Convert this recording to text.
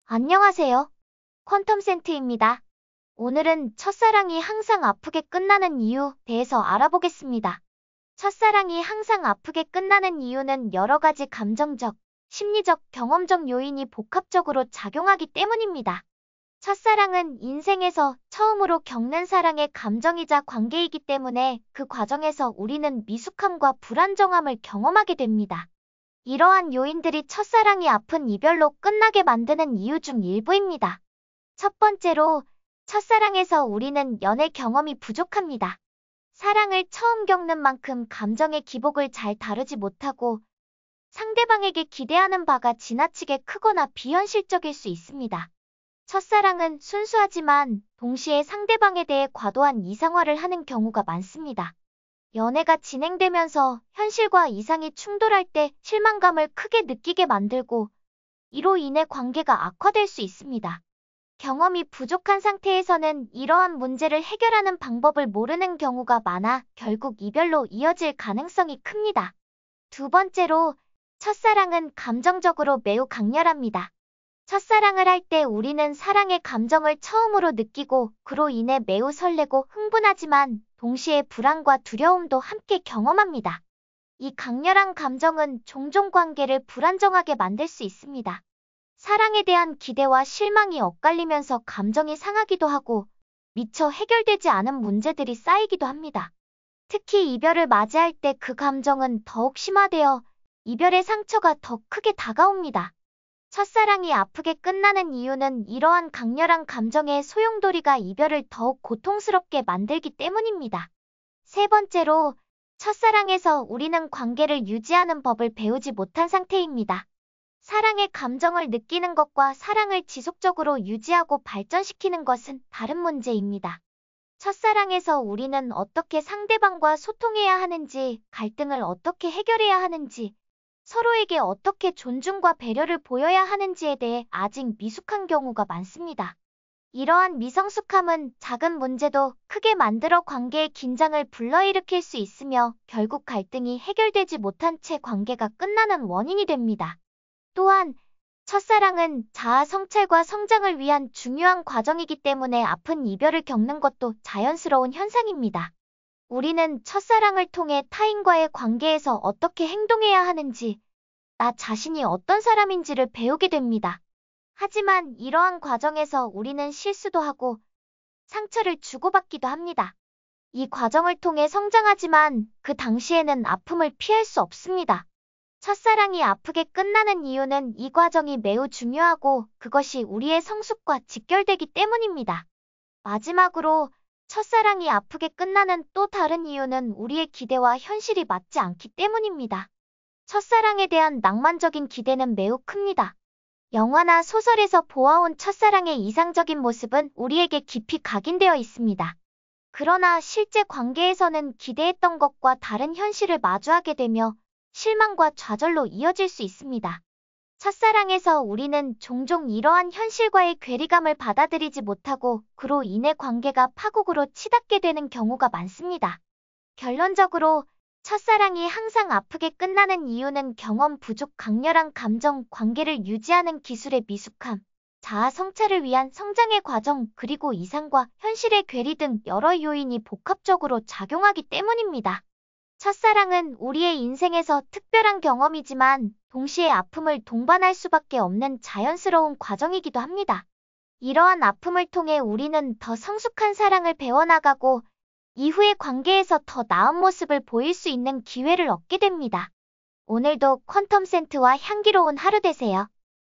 안녕하세요. 퀀텀 센트입니다. 오늘은 첫사랑이 항상 아프게 끝나는 이유에 대해서 알아보겠습니다. 첫사랑이 항상 아프게 끝나는 이유는 여러 가지 감정적, 심리적, 경험적 요인이 복합적으로 작용하기 때문입니다. 첫사랑은 인생에서 처음으로 겪는 사랑의 감정이자 관계이기 때문에 그 과정에서 우리는 미숙함과 불안정함을 경험하게 됩니다. 이러한 요인들이 첫사랑이 아픈 이별로 끝나게 만드는 이유 중 일부입니다. 첫 번째로, 첫사랑에서 우리는 연애 경험이 부족합니다. 사랑을 처음 겪는 만큼 감정의 기복을 잘 다루지 못하고 상대방에게 기대하는 바가 지나치게 크거나 비현실적일 수 있습니다. 첫사랑은 순수하지만 동시에 상대방에 대해 과도한 이상화를 하는 경우가 많습니다. 연애가 진행되면서 현실과 이상이 충돌할 때 실망감을 크게 느끼게 만들고 이로 인해 관계가 악화될 수 있습니다. 경험이 부족한 상태에서는 이러한 문제를 해결하는 방법을 모르는 경우가 많아 결국 이별로 이어질 가능성이 큽니다. 두 번째로, 첫사랑은 감정적으로 매우 강렬합니다. 첫사랑을 할 때 우리는 사랑의 감정을 처음으로 느끼고 그로 인해 매우 설레고 흥분하지만 동시에 불안과 두려움도 함께 경험합니다. 이 강렬한 감정은 종종 관계를 불안정하게 만들 수 있습니다. 사랑에 대한 기대와 실망이 엇갈리면서 감정이 상하기도 하고 미처 해결되지 않은 문제들이 쌓이기도 합니다. 특히 이별을 맞이할 때 그 감정은 더욱 심화되어 이별의 상처가 더 크게 다가옵니다. 첫사랑이 아프게 끝나는 이유는 이러한 강렬한 감정의 소용돌이가 이별을 더욱 고통스럽게 만들기 때문입니다. 세 번째로, 첫사랑에서 우리는 관계를 유지하는 법을 배우지 못한 상태입니다. 사랑의 감정을 느끼는 것과 사랑을 지속적으로 유지하고 발전시키는 것은 다른 문제입니다. 첫사랑에서 우리는 어떻게 상대방과 소통해야 하는지, 갈등을 어떻게 해결해야 하는지, 서로에게 어떻게 존중과 배려를 보여야 하는지에 대해 아직 미숙한 경우가 많습니다. 이러한 미성숙함은 작은 문제도 크게 만들어 관계의 긴장을 불러일으킬 수 있으며 결국 갈등이 해결되지 못한 채 관계가 끝나는 원인이 됩니다. 또한 첫사랑은 자아 성찰과 성장을 위한 중요한 과정이기 때문에 아픈 이별을 겪는 것도 자연스러운 현상입니다. 우리는 첫사랑을 통해 타인과의 관계에서 어떻게 행동해야 하는지, 나 자신이 어떤 사람인지를 배우게 됩니다. 하지만 이러한 과정에서 우리는 실수도 하고 상처를 주고받기도 합니다. 이 과정을 통해 성장하지만 그 당시에는 아픔을 피할 수 없습니다. 첫사랑이 아프게 끝나는 이유는 이 과정이 매우 중요하고 그것이 우리의 성숙과 직결되기 때문입니다. 마지막으로, 첫사랑이 아프게 끝나는 또 다른 이유는 우리의 기대와 현실이 맞지 않기 때문입니다. 첫사랑에 대한 낭만적인 기대는 매우 큽니다. 영화나 소설에서 보아온 첫사랑의 이상적인 모습은 우리에게 깊이 각인되어 있습니다. 그러나 실제 관계에서는 기대했던 것과 다른 현실을 마주하게 되며 실망과 좌절로 이어질 수 있습니다. 첫사랑에서 우리는 종종 이러한 현실과의 괴리감을 받아들이지 못하고 그로 인해 관계가 파국으로 치닫게 되는 경우가 많습니다. 결론적으로 첫사랑이 항상 아프게 끝나는 이유는 경험 부족, 강렬한 감정, 관계를 유지하는 기술의 미숙함, 자아 성찰을 위한 성장의 과정, 그리고 이상과 현실의 괴리 등 여러 요인이 복합적으로 작용하기 때문입니다. 첫사랑은 우리의 인생에서 특별한 경험이지만 동시에 아픔을 동반할 수밖에 없는 자연스러운 과정이기도 합니다. 이러한 아픔을 통해 우리는 더 성숙한 사랑을 배워나가고 이후의 관계에서 더 나은 모습을 보일 수 있는 기회를 얻게 됩니다. 오늘도 퀀텀 센트와 향기로운 하루 되세요.